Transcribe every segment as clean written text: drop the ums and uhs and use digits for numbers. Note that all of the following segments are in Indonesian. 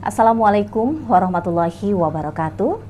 Assalamualaikum warahmatullahi wabarakatuh.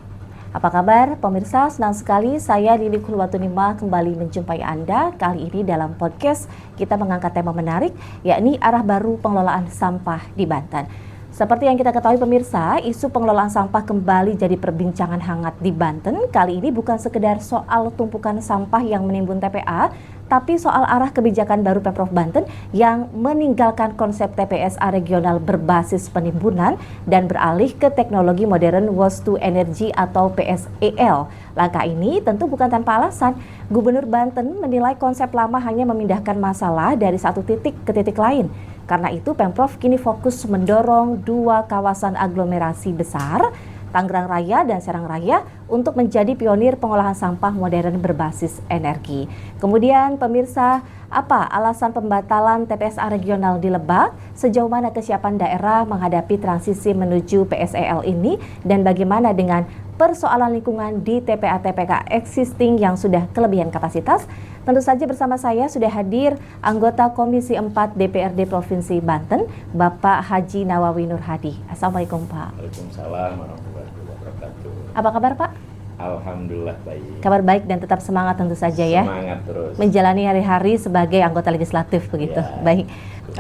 Apa kabar pemirsa? Senang sekali saya Lili Kulwatunima kembali menjumpai Anda. Kali ini dalam podcast kita mengangkat tema menarik, yakni arah baru pengelolaan sampah di Banten. Seperti yang kita ketahui pemirsa, isu pengelolaan sampah kembali jadi perbincangan hangat di Banten. Kali ini bukan sekedar soal tumpukan sampah yang menimbun TPA, tapi soal arah kebijakan baru Pemprov Banten yang meninggalkan konsep TPSA regional berbasis penimbunan dan beralih ke teknologi modern waste to energy atau PSEL. Langkah ini tentu bukan tanpa alasan. Gubernur Banten menilai konsep lama hanya memindahkan masalah dari satu titik ke titik lain. Karena itu Pemprov kini fokus mendorong dua kawasan aglomerasi besar, Tangerang Raya dan Serang Raya, untuk menjadi pionir pengolahan sampah modern berbasis energi. Kemudian pemirsa, apa alasan pembatalan TPSA regional di Lebak? Sejauh mana kesiapan daerah menghadapi transisi menuju PSEL ini? Dan bagaimana dengan persoalan lingkungan di TPA-TPK existing yang sudah kelebihan kapasitas? Tentu saja bersama saya sudah hadir anggota Komisi 4 DPRD Provinsi Banten, Bapak Haji Nawawi Nur Hadi. Assalamualaikum Pak. Waalaikumsalam warahmatullahi wabarakatuh. Apa kabar Pak? Alhamdulillah baik. Kabar baik dan tetap semangat tentu saja ya. Semangat terus. Menjalani hari-hari sebagai anggota legislatif begitu. Ya. Baik.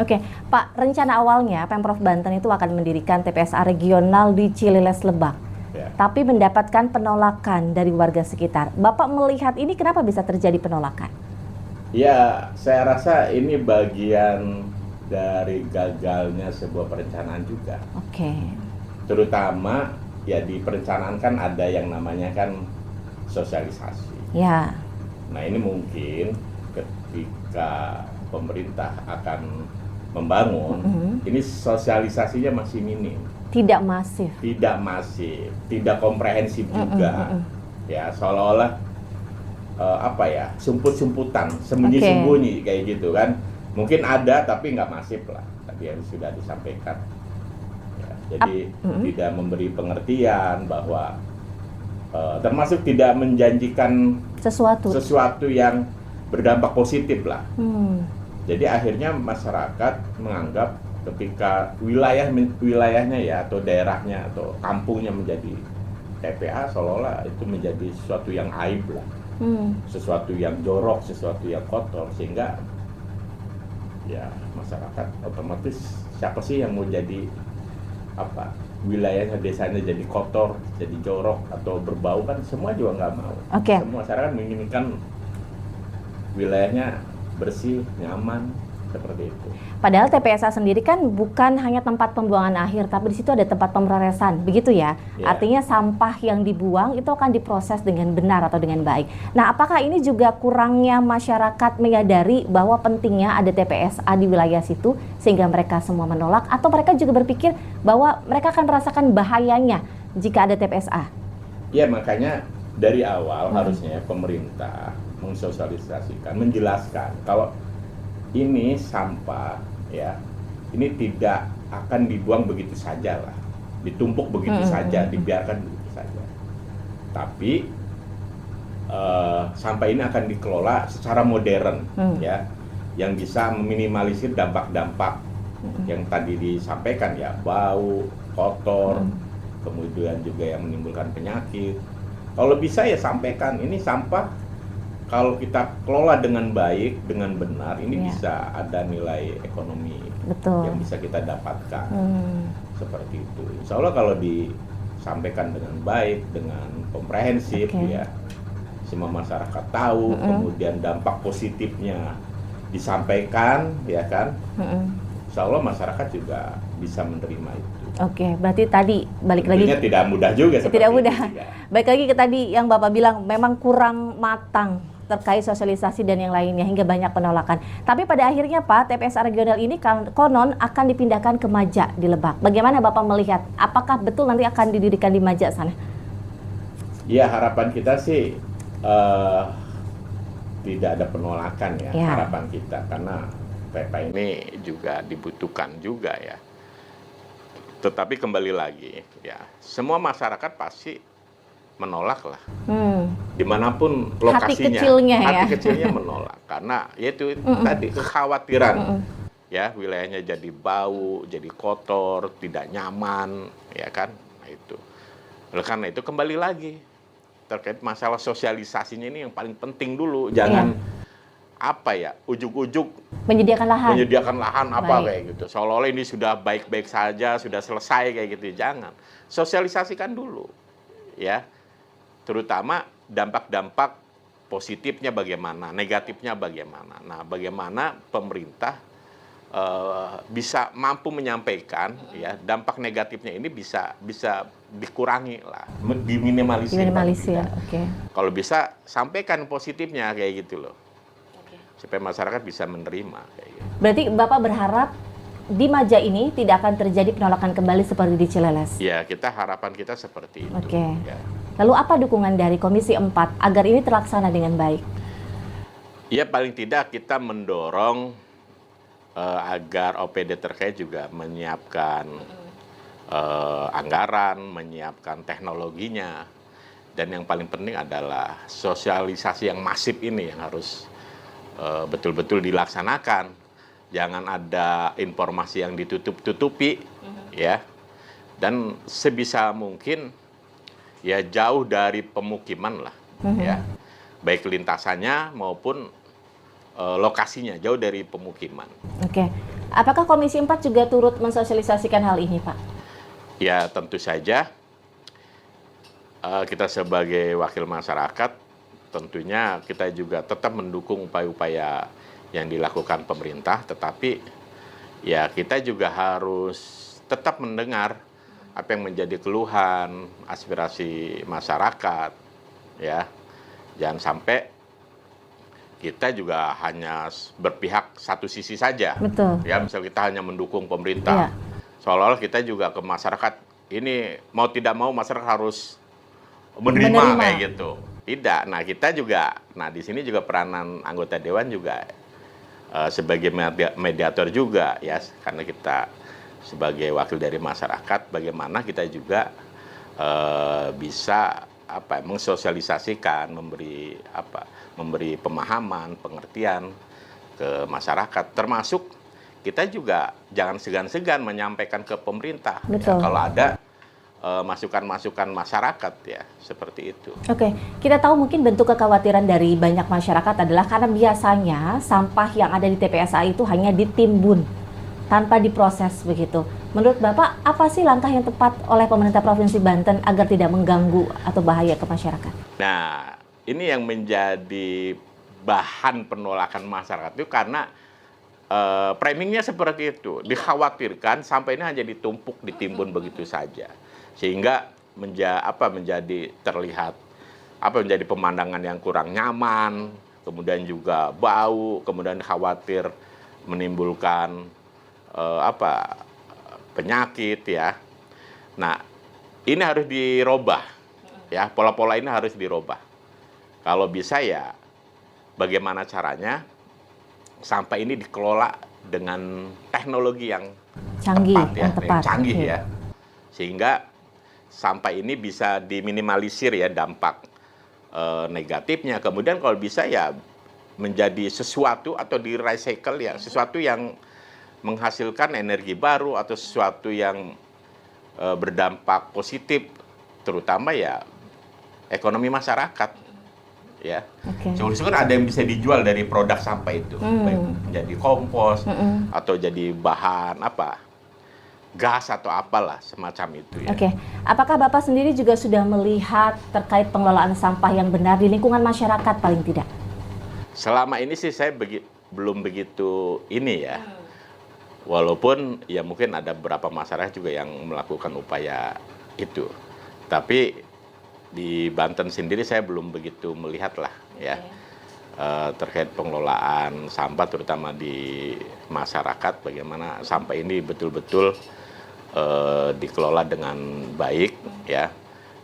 Oke, Pak, rencana awalnya Pemprov Banten itu akan mendirikan TPSA regional di Cileles Lebak. Ya. Tapi mendapatkan penolakan dari warga sekitar. Bapak melihat ini kenapa bisa terjadi penolakan? Ya, saya rasa ini bagian dari gagalnya sebuah perencanaan juga. Oke. Terutama ya di perencanaan kan ada yang namanya kan sosialisasi. Ya. Nah, ini mungkin ketika pemerintah akan membangun, ini sosialisasinya masih minim. Tidak masif. Tidak masif, tidak komprehensif juga. Ya, seolah-olah sumput-sumputan, sembunyi-sembunyi kayak gitu kan. Mungkin ada tapi nggak masif lah. Tadi yang sudah disampaikan. Ya, jadi tidak memberi pengertian bahwa termasuk tidak menjanjikan sesuatu yang berdampak positif lah. Jadi akhirnya masyarakat menganggap ketika wilayahnya ya atau daerahnya atau kampungnya menjadi TPA, seolah-olah itu menjadi sesuatu yang aib lah, sesuatu yang jorok, sesuatu yang kotor, sehingga ya masyarakat otomatis siapa sih yang mau jadi wilayahnya, desanya jadi kotor, jadi jorok atau berbau, kan semua juga nggak mau. Semua masyarakat menginginkan wilayahnya bersih, nyaman, seperti itu. Padahal TPSA sendiri kan bukan hanya tempat pembuangan akhir, tapi di situ ada tempat pemrosesan, begitu ya? Artinya sampah yang dibuang itu akan diproses dengan benar atau dengan baik. Nah, apakah ini juga kurangnya masyarakat menyadari bahwa pentingnya ada TPSA di wilayah situ sehingga mereka semua menolak, atau mereka juga berpikir bahwa mereka akan merasakan bahayanya jika ada TPSA? Ya, makanya dari awal harusnya pemerintah mensosialisasikan, menjelaskan kalau ini sampah ya, ini tidak akan dibuang begitu saja lah, ditumpuk begitu saja, dibiarkan begitu saja. Tapi sampah ini akan dikelola secara modern ya, yang bisa meminimalisir dampak-dampak yang tadi disampaikan ya, bau, kotor, kemudian juga yang menimbulkan penyakit. Kalau bisa ya sampaikan ini sampah. Kalau kita kelola dengan baik, dengan benar, ini bisa ada nilai ekonomi yang bisa kita dapatkan. Seperti itu. Insya Allah kalau disampaikan dengan baik, dengan komprehensif, ya, semua masyarakat tahu, kemudian dampak positifnya disampaikan, ya kan? Insya Allah masyarakat juga bisa menerima itu. Oke, berarti tadi balik lagi. Tentunya tidak mudah juga. Tidak mudah. Baik lagi ke tadi yang Bapak bilang memang kurang matang terkait sosialisasi dan yang lainnya hingga banyak penolakan. Tapi pada akhirnya Pak, TPSA regional ini konon akan dipindahkan ke Maja di Lebak. Bagaimana Bapak melihat? Apakah betul nanti akan didirikan di Maja sana? Ya, harapan kita sih tidak ada penolakan ya, harapan kita, karena TPA ini juga dibutuhkan juga ya. Tetapi kembali lagi ya, semua masyarakat pasti menolak lah. Dimanapun lokasinya, hati kecilnya menolak karena yaitu tadi kekhawatiran ya wilayahnya jadi bau, jadi kotor, tidak nyaman, ya kan? Nah itu. Oleh karena itu kembali lagi terkait masalah sosialisasinya ini yang paling penting dulu, jangan apa ya ujuk-ujuk menyediakan lahan apa kayak gitu. Seolah-olah ini sudah baik-baik saja, sudah selesai kayak gitu. Jangan, sosialisasikan dulu, ya. Terutama dampak-dampak positifnya bagaimana, negatifnya bagaimana. Nah, bagaimana pemerintah bisa mampu menyampaikan ya dampak negatifnya ini bisa dikurangi lah, diminimalisir. Oke. Kalau bisa sampaikan positifnya kayak gitu loh, supaya masyarakat bisa menerima kayak gitu. Berarti Bapak berharap di Maja ini tidak akan terjadi penolakan kembali seperti di Cileles? Ya, harapan kita seperti itu. Oke. Ya. Lalu apa dukungan dari Komisi 4 agar ini terlaksana dengan baik? Ya, paling tidak kita mendorong agar OPD terkait juga menyiapkan anggaran, menyiapkan teknologinya, dan yang paling penting adalah sosialisasi yang masif ini yang harus betul-betul dilaksanakan. Jangan ada informasi yang ditutup-tutupi, ya. Dan sebisa mungkin ya jauh dari pemukiman lah, ya. Baik lintasannya maupun lokasinya jauh dari pemukiman. Oke. Apakah Komisi 4 juga turut mensosialisasikan hal ini, Pak? Ya, tentu saja kita sebagai wakil masyarakat tentunya kita juga tetap mendukung upaya-upaya yang dilakukan pemerintah, tetapi ya kita juga harus tetap mendengar apa yang menjadi keluhan, aspirasi masyarakat, ya. Jangan sampai kita juga hanya berpihak satu sisi saja. Betul. Ya, misal kita hanya mendukung pemerintah. Seolah-olah kita juga ke masyarakat ini mau tidak mau masyarakat harus menerima kayak gitu. Tidak. Nah, kita juga, di sini juga peranan anggota dewan juga sebagai mediator juga ya, karena kita sebagai wakil dari masyarakat, bagaimana kita juga bisa mensosialisasikan, memberi pemahaman, pengertian ke masyarakat, termasuk kita juga jangan segan-segan menyampaikan ke pemerintah ya, kalau ada masukan-masukan masyarakat ya, seperti itu. Oke, kita tahu mungkin bentuk kekhawatiran dari banyak masyarakat adalah karena biasanya sampah yang ada di TPSA itu hanya ditimbun tanpa diproses begitu. Menurut Bapak, apa sih langkah yang tepat oleh pemerintah Provinsi Banten agar tidak mengganggu atau bahaya ke masyarakat? Nah, ini yang menjadi bahan penolakan masyarakat itu karena framingnya seperti itu. Dikhawatirkan sampah ini hanya ditumpuk, ditimbun begitu saja. Sehingga menjadi terlihat menjadi pemandangan yang kurang nyaman, kemudian juga bau, kemudian khawatir menimbulkan penyakit ya. Nah, ini harus dirubah ya, pola-pola ini harus dirubah. Kalau bisa ya bagaimana caranya sampah ini dikelola dengan teknologi yang canggih ya. Sehingga sampah ini bisa diminimalisir ya dampak negatifnya. Kemudian kalau bisa ya menjadi sesuatu atau di-recycle ya, sesuatu yang menghasilkan energi baru atau sesuatu yang berdampak positif, terutama ya ekonomi masyarakat, ya. Sebenarnya ada yang bisa dijual dari produk sampah itu, baik menjadi kompos atau jadi bahan gas atau apalah semacam itu. Ya. Apakah Bapak sendiri juga sudah melihat terkait pengelolaan sampah yang benar di lingkungan masyarakat paling tidak? Selama ini sih saya belum begitu ini ya. Walaupun ya mungkin ada beberapa masyarakat juga yang melakukan upaya itu. Tapi di Banten sendiri saya belum begitu melihat lah ya terkait pengelolaan sampah terutama di masyarakat, bagaimana sampah ini betul-betul dikelola dengan baik ya,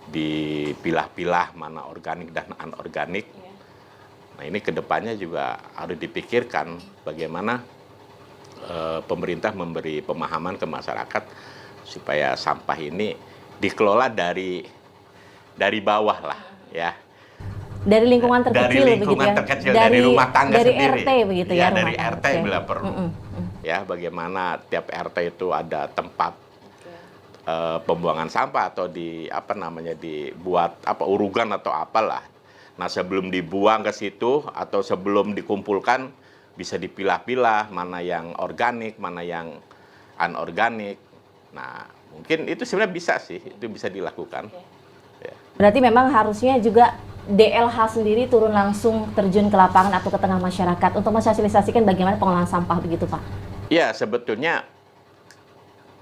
dipilah-pilah mana organik dan anorganik. Nah ini kedepannya juga harus dipikirkan bagaimana pemerintah memberi pemahaman ke masyarakat supaya sampah ini dikelola dari bawah lah ya. Dari lingkungan terkecil, dari lingkungan terkecil, dari rumah tangga dari sendiri. RT begitu ya. Dari RT bila perlu. ya, bagaimana tiap RT itu ada tempat pembuangan sampah atau dibuat urugan atau apalah. Nah, sebelum dibuang ke situ atau sebelum dikumpulkan bisa dipilah-pilah mana yang organik, mana yang anorganik. Nah, mungkin itu sebenarnya bisa sih, itu bisa dilakukan. Ya. Berarti memang harusnya juga DLH sendiri turun langsung terjun ke lapangan atau ke tengah masyarakat untuk mensosialisasikan bagaimana pengolahan sampah begitu, Pak? Ya, sebetulnya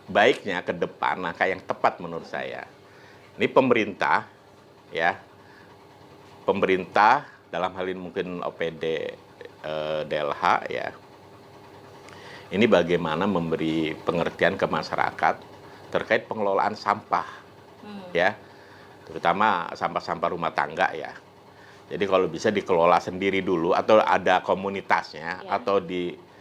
baiknya ke depan, yang tepat menurut saya, ini pemerintah dalam hal ini mungkin OPD DLH ya, ini bagaimana memberi pengertian ke masyarakat terkait pengelolaan sampah, ya, terutama sampah-sampah rumah tangga ya. Jadi kalau bisa dikelola sendiri dulu atau ada komunitasnya atau di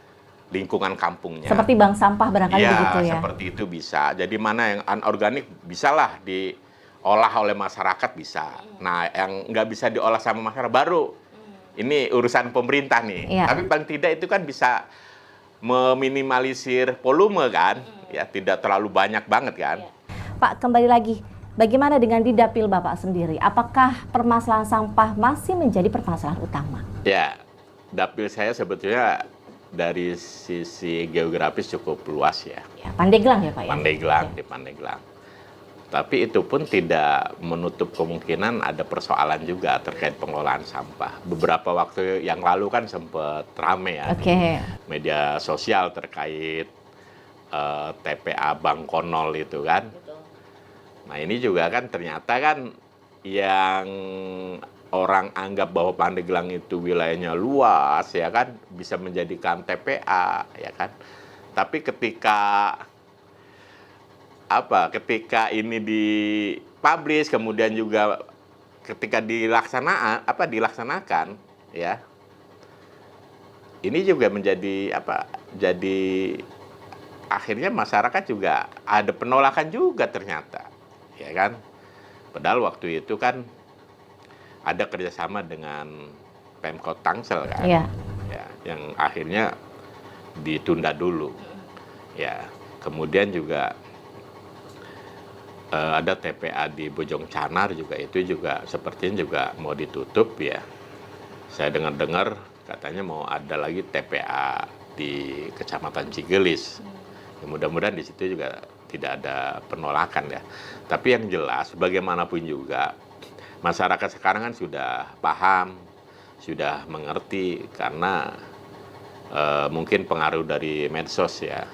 lingkungan kampungnya. Seperti bank sampah barangkali begitu ya? Seperti itu bisa. Jadi mana yang anorganik bisalah diolah oleh masyarakat bisa. Nah, yang nggak bisa diolah sama masyarakat baru. Ini urusan pemerintah nih. Tapi paling tidak itu kan bisa meminimalisir volume kan. Ya, tidak terlalu banyak banget kan. Pak, kembali lagi. Bagaimana dengan di dapil Bapak sendiri? Apakah permasalahan sampah masih menjadi permasalahan utama? Ya, dapil saya sebetulnya dari sisi geografis cukup luas ya. Pandeglang ya Pak ya? Pandeglang, di Pandeglang. Tapi itu pun tidak menutup kemungkinan ada persoalan juga terkait pengelolaan sampah. Beberapa waktu yang lalu kan sempat rame ya di media sosial terkait TPA Bangkonol itu kan. Nah, ini juga kan ternyata kan yang orang anggap bahwa Pandeglang itu wilayahnya luas ya kan, bisa menjadikan TPA ya kan. Tapi ketika ini dipublish, kemudian juga ketika dilaksanakan ya, ini juga menjadi jadi akhirnya masyarakat juga ada penolakan juga ternyata ya kan. Padahal waktu itu kan ada kerjasama dengan Pemkot Tangsel kan, ya, yang akhirnya ditunda dulu. Ya, kemudian juga ada TPA di Bojong Canar juga, itu juga sepertinya juga mau ditutup ya. Saya dengar-dengar katanya mau ada lagi TPA di Kecamatan Cigelis. Ya, mudah-mudahan di situ juga tidak ada penolakan ya. Tapi yang jelas bagaimanapun juga masyarakat sekarang kan sudah paham, sudah mengerti karena mungkin pengaruh dari medsos ya.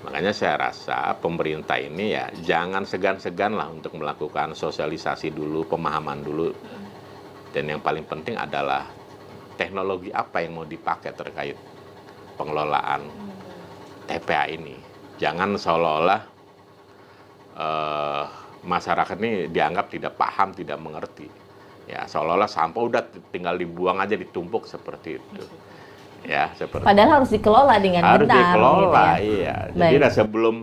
Makanya saya rasa pemerintah ini ya jangan segan-segan lah untuk melakukan sosialisasi dulu, pemahaman dulu. Dan yang paling penting adalah teknologi apa yang mau dipakai terkait pengelolaan TPA ini. Jangan seolah-olah masyarakat ini dianggap tidak paham, tidak mengerti. Ya, seolah-olah sampah udah tinggal dibuang aja, ditumpuk seperti itu. Ya, seperti padahal harus dikelola dengan benar. Harus dikelola, gitu ya? Iya. Jadi sebelum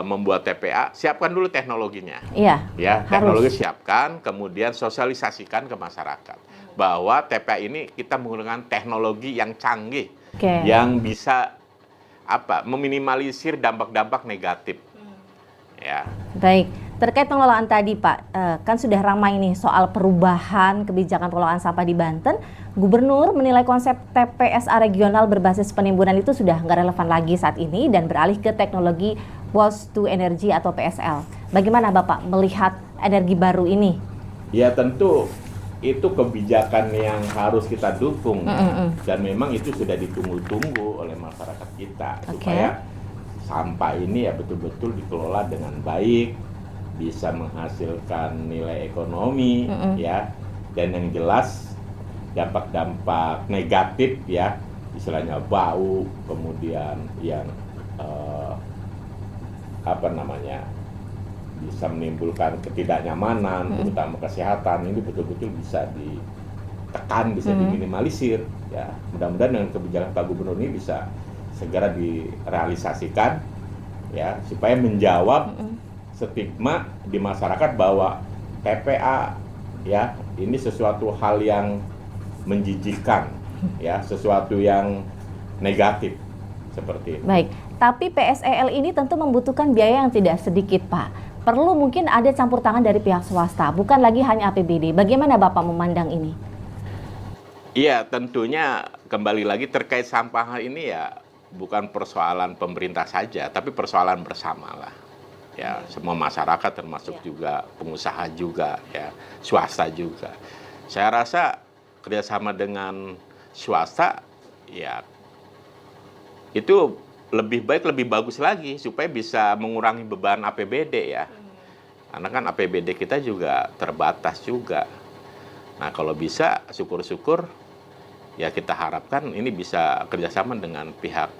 membuat TPA, siapkan dulu teknologinya. Iya. Ya, teknologi siapkan, kemudian sosialisasikan ke masyarakat bahwa TPA ini kita menggunakan teknologi yang canggih, yang bisa meminimalisir dampak-dampak negatif. Ya. Baik, terkait pengelolaan tadi Pak, kan sudah ramai nih soal perubahan kebijakan pengelolaan sampah di Banten. Gubernur menilai konsep TPSA regional berbasis penimbunan itu sudah nggak relevan lagi saat ini dan beralih ke teknologi waste to energy atau PSL. Bagaimana Bapak melihat energi baru ini? Ya tentu itu kebijakan yang harus kita dukung dan memang itu sudah ditunggu-tunggu oleh masyarakat kita supaya sampah ini ya betul-betul dikelola dengan baik, bisa menghasilkan nilai ekonomi ya, dan yang jelas dampak-dampak negatif ya, istilahnya bau, kemudian yang bisa menimbulkan ketidaknyamanan, terutama kesehatan, ini betul-betul bisa ditekan, bisa diminimalisir ya. Mudah-mudahan dengan kebijakan Pak Gubernur ini bisa segera direalisasikan ya, supaya menjawab stigma di masyarakat bahwa TPA ya ini sesuatu hal yang menjijikkan ya, sesuatu yang negatif seperti itu. Baik, tapi PSEL ini tentu membutuhkan biaya yang tidak sedikit, Pak. Perlu mungkin ada campur tangan dari pihak swasta, bukan lagi hanya APBD. Bagaimana Bapak memandang ini? Iya, tentunya kembali lagi terkait sampah ini ya bukan persoalan pemerintah saja, tapi persoalan bersama lah. Ya, semua masyarakat termasuk juga pengusaha juga, ya, swasta juga. Saya rasa kerjasama dengan swasta, ya itu lebih baik, lebih bagus lagi supaya bisa mengurangi beban APBD ya. Karena kan APBD kita juga terbatas juga. Nah kalau bisa syukur-syukur ya kita harapkan ini bisa kerjasama dengan pihak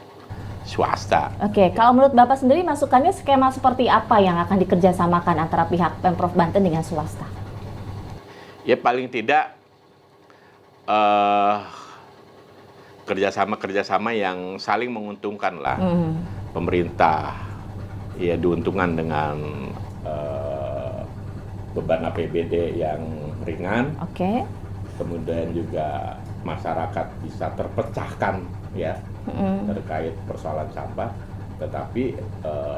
swasta. Oke, kalau menurut Bapak sendiri masukannya skema seperti apa yang akan dikerjasamakan antara pihak Pemprov Banten dengan swasta? Ya paling tidak kerjasama yang saling menguntungkan lah. Pemerintah ya diuntungkan dengan beban APBD yang ringan. Oke. Kemudian juga masyarakat bisa terpecahkan ya terkait persoalan sampah. Tetapi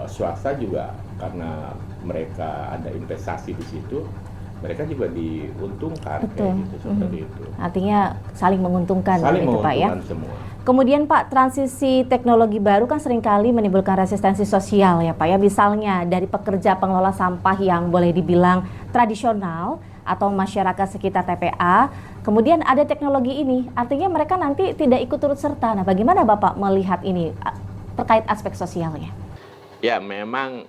swasta juga karena mereka ada investasi di situ, mereka juga diuntungkan. Betul. Kayak gitu, seperti itu. Artinya saling menguntungkan, Saling gitu, Pak ya. semua. Kemudian Pak, transisi teknologi baru kan seringkali menimbulkan resistensi sosial ya Pak ya. Misalnya dari pekerja pengelola sampah yang boleh dibilang tradisional atau masyarakat sekitar TPA, kemudian ada teknologi ini, artinya mereka nanti tidak ikut turut serta. Nah bagaimana Bapak melihat ini terkait aspek sosialnya? Ya memang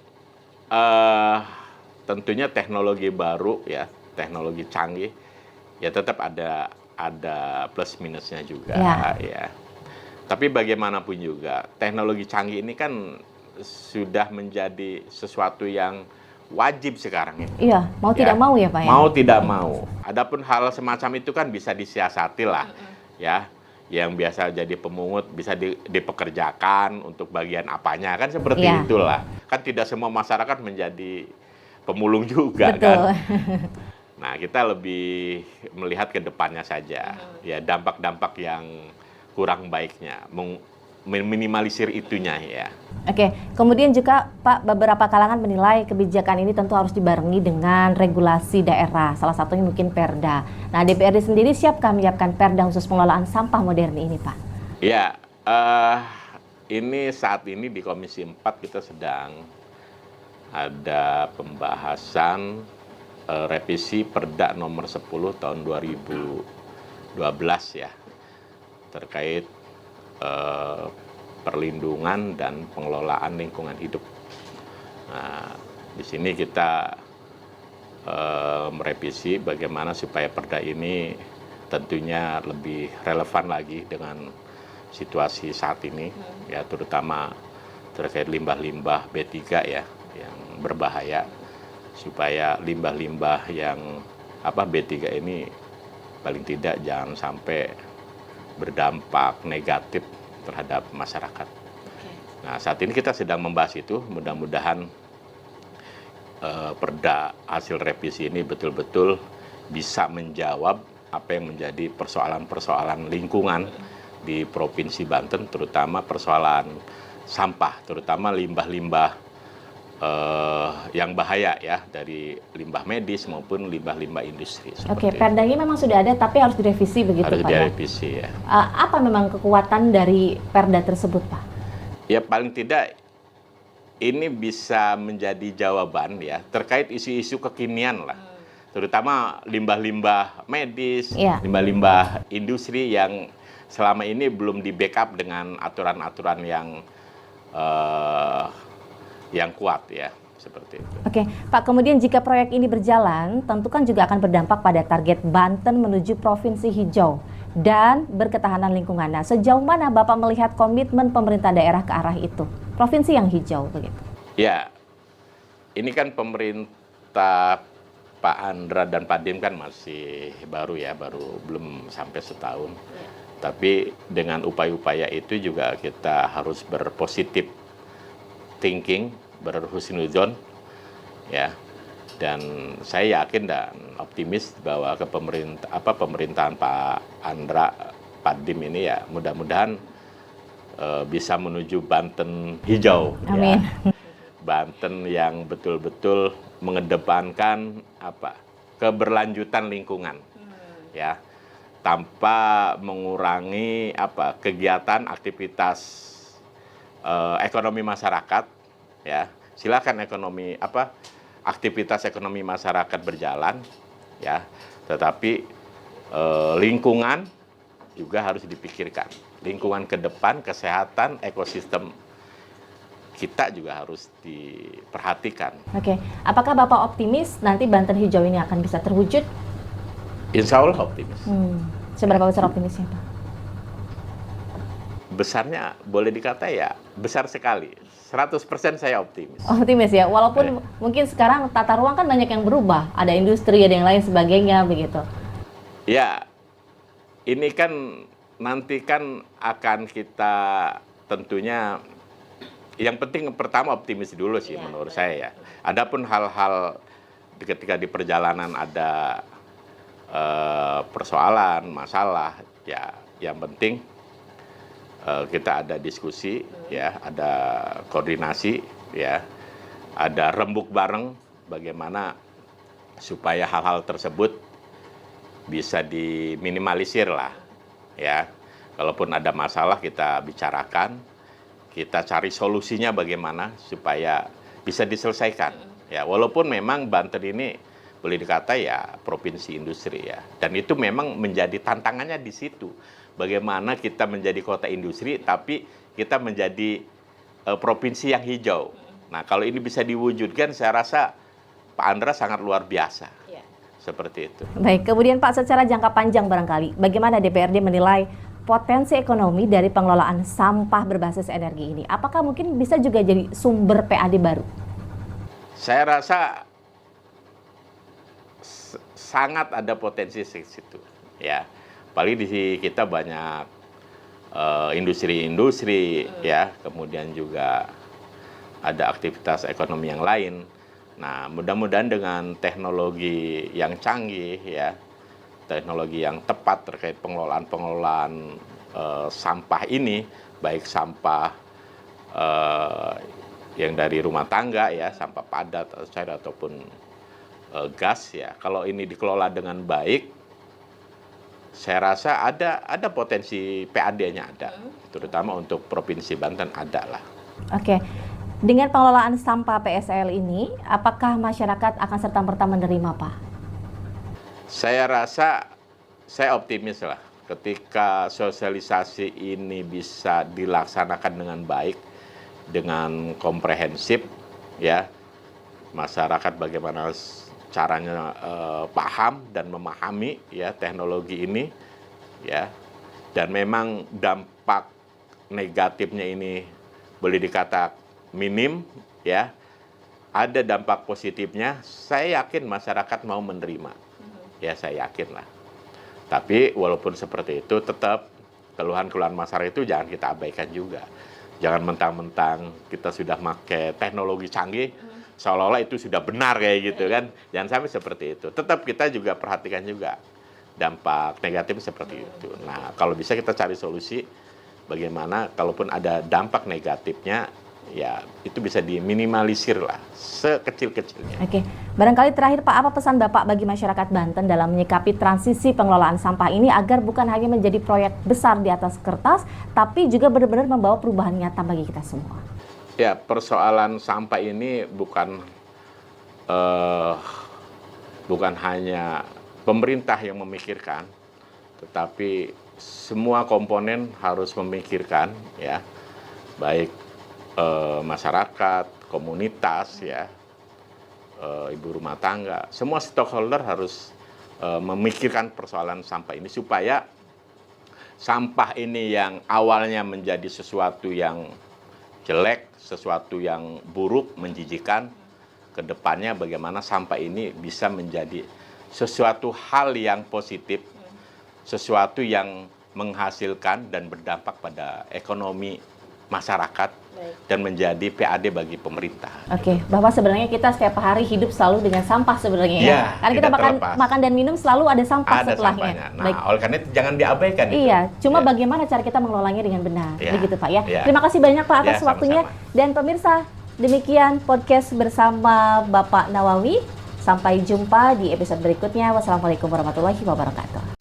tentunya teknologi baru ya, teknologi canggih, ya tetap ada plus minusnya juga ya. Tapi bagaimanapun juga, teknologi canggih ini kan sudah menjadi sesuatu yang wajib sekarang ini. Iya, mau tidak mau ya Pak ya? Mau tidak mau. Adapun hal semacam itu kan bisa disiasati lah, ya. Yang biasa jadi pemungut bisa dipekerjakan untuk bagian apanya, kan seperti itulah. Kan tidak semua masyarakat menjadi pemulung juga. Betul. Kan. Nah, kita lebih melihat ke depannya saja, ya dampak-dampak yang kurang baiknya, meminimalisir itunya ya. Oke, kemudian juga Pak, beberapa kalangan menilai kebijakan ini tentu harus dibarengi dengan regulasi daerah, salah satunya mungkin Perda. Nah, DPRD sendiri siapkah menyiapkan Perda khusus pengelolaan sampah modern ini, Pak? Ya, ini saat ini di Komisi 4 kita sedang ada pembahasan revisi Perda nomor 10 tahun 2012 ya, terkait perlindungan dan pengelolaan lingkungan hidup. Nah, di sini kita merevisi bagaimana supaya Perda ini tentunya lebih relevan lagi dengan situasi saat ini, ya terutama terkait limbah-limbah B3 ya, yang berbahaya, supaya limbah-limbah yang B3 ini paling tidak jangan sampai berdampak negatif terhadap masyarakat. Nah, saat ini kita sedang membahas itu, mudah-mudahan Perda hasil revisi ini betul-betul bisa menjawab apa yang menjadi persoalan-persoalan lingkungan di Provinsi Banten, terutama persoalan sampah, terutama limbah-limbah yang bahaya ya, dari limbah medis maupun limbah-limbah industri. Oke, Perdanya memang sudah ada tapi harus direvisi begitu Pak ya? Harus direvisi ya. Apa memang kekuatan dari Perda tersebut Pak? Ya paling tidak ini bisa menjadi jawaban ya terkait isu-isu kekinian lah. Terutama limbah-limbah medis, limbah-limbah industri yang selama ini belum di-backup dengan aturan-aturan yang kuat ya, seperti itu. Oke, Pak, kemudian jika proyek ini berjalan, tentu kan juga akan berdampak pada target Banten menuju provinsi hijau dan berketahanan lingkungan. Nah, sejauh mana Bapak melihat komitmen pemerintah daerah ke arah itu? Provinsi yang hijau begitu. Ya, ini kan pemerintah Pak Andra dan Pak Dim kan masih baru ya, baru belum sampai setahun. Tapi dengan upaya-upaya itu juga kita harus berpositif thinking, berhusnuzon ya, dan saya yakin dan optimis bahwa pemerintahan Pak Andra, Pak Dim ini ya mudah-mudahan bisa menuju Banten hijau. Amin. Ya. Banten yang betul-betul mengedepankan keberlanjutan lingkungan, ya, tanpa mengurangi kegiatan aktivitas ekonomi masyarakat, ya. Silakan aktivitas ekonomi masyarakat berjalan, ya, tetapi lingkungan juga harus dipikirkan. Lingkungan ke depan, kesehatan, ekosistem kita juga harus diperhatikan. Oke, apakah Bapak optimis nanti Banten hijau ini akan bisa terwujud? Insya Allah optimis. Seberapa besar optimisnya, Pak? Besarnya boleh dikata ya besar sekali. 100% saya optimis. Optimis ya, walaupun mungkin sekarang tata ruang kan banyak yang berubah. Ada industri, ada yang lain sebagainya, begitu. Ya, ini kan nanti kan akan kita tentunya yang penting pertama optimis dulu sih menurut saya ya. Adapun hal-hal ketika di perjalanan ada persoalan, masalah, ya yang penting kita ada diskusi, ya, ada koordinasi, ya, ada rembuk bareng bagaimana supaya hal-hal tersebut bisa diminimalisir lah, ya. Kalaupun ada masalah kita bicarakan, kita cari solusinya bagaimana supaya bisa diselesaikan. Ya, walaupun memang Banten ini boleh dikata ya provinsi industri ya, dan itu memang menjadi tantangannya di situ. Bagaimana kita menjadi kota industri, tapi kita menjadi provinsi yang hijau. Nah, kalau ini bisa diwujudkan, saya rasa Pak Andra sangat luar biasa. Seperti itu. Baik, kemudian Pak, secara jangka panjang barangkali, bagaimana DPRD menilai potensi ekonomi dari pengelolaan sampah berbasis energi ini? Apakah mungkin bisa juga jadi sumber PAD baru? Saya rasa sangat ada potensi di situ, ya. Apalagi di kita banyak industri-industri, ya, kemudian juga ada aktivitas ekonomi yang lain. Nah, mudah-mudahan dengan teknologi yang canggih, ya, teknologi yang tepat terkait pengelolaan sampah ini, baik sampah yang dari rumah tangga, ya, sampah padat, cair ataupun gas, ya. Kalau ini dikelola dengan baik, saya rasa ada potensi PAD-nya ada, terutama untuk Provinsi Banten ada lah. Oke, dengan pengelolaan sampah PSL ini, apakah masyarakat akan serta-merta menerima, Pak? Saya rasa, saya optimis lah, ketika sosialisasi ini bisa dilaksanakan dengan baik, dengan komprehensif, ya, masyarakat bagaimana caranya paham dan memahami, ya, teknologi ini, ya, dan memang dampak negatifnya ini boleh dikata minim, ya, ada dampak positifnya, saya yakin masyarakat mau menerima, ya, saya yakin lah. Tapi walaupun seperti itu, tetap keluhan-keluhan masyarakat itu jangan kita abaikan juga. Jangan mentang-mentang kita sudah pakai teknologi canggih, seolah-olah itu sudah benar kayak gitu kan. Jangan sampai seperti itu. Tetap kita juga perhatikan juga dampak negatif seperti itu. Nah, kalau bisa kita cari solusi bagaimana kalaupun ada dampak negatifnya, ya itu bisa diminimalisir lah sekecil-kecilnya. Oke, barangkali terakhir Pak, apa pesan Bapak bagi masyarakat Banten dalam menyikapi transisi pengelolaan sampah ini agar bukan hanya menjadi proyek besar di atas kertas, tapi juga benar-benar membawa perubahan nyata bagi kita semua? Ya, persoalan sampah ini bukan hanya pemerintah yang memikirkan, tetapi semua komponen harus memikirkan, ya, baik masyarakat, komunitas, ya, ibu rumah tangga, semua stakeholder harus memikirkan persoalan sampah ini supaya sampah ini yang awalnya menjadi sesuatu yang jelek, sesuatu yang buruk, menjijikan, ke depannya bagaimana sampah ini bisa menjadi sesuatu hal yang positif, sesuatu yang menghasilkan dan berdampak pada ekonomi masyarakat, dan menjadi PAD bagi pemerintah. Oke, bahwa sebenarnya kita setiap hari hidup selalu dengan sampah sebenarnya ya. Iya, Karena kita tidak terlepas. makan dan minum selalu ada sampah Ada setelahnya. sampahnya. Nah, oleh karena itu jangan diabaikan. Iya, cuma Ya. bagaimana cara kita mengelolanya dengan benar, Iya, begitu Pak ya. iya. Terima kasih banyak Pak atas Ya, waktunya. sama-sama. Dan pemirsa, demikian podcast bersama Bapak Nawawi. Sampai jumpa di episode berikutnya. Wassalamualaikum warahmatullahi wabarakatuh.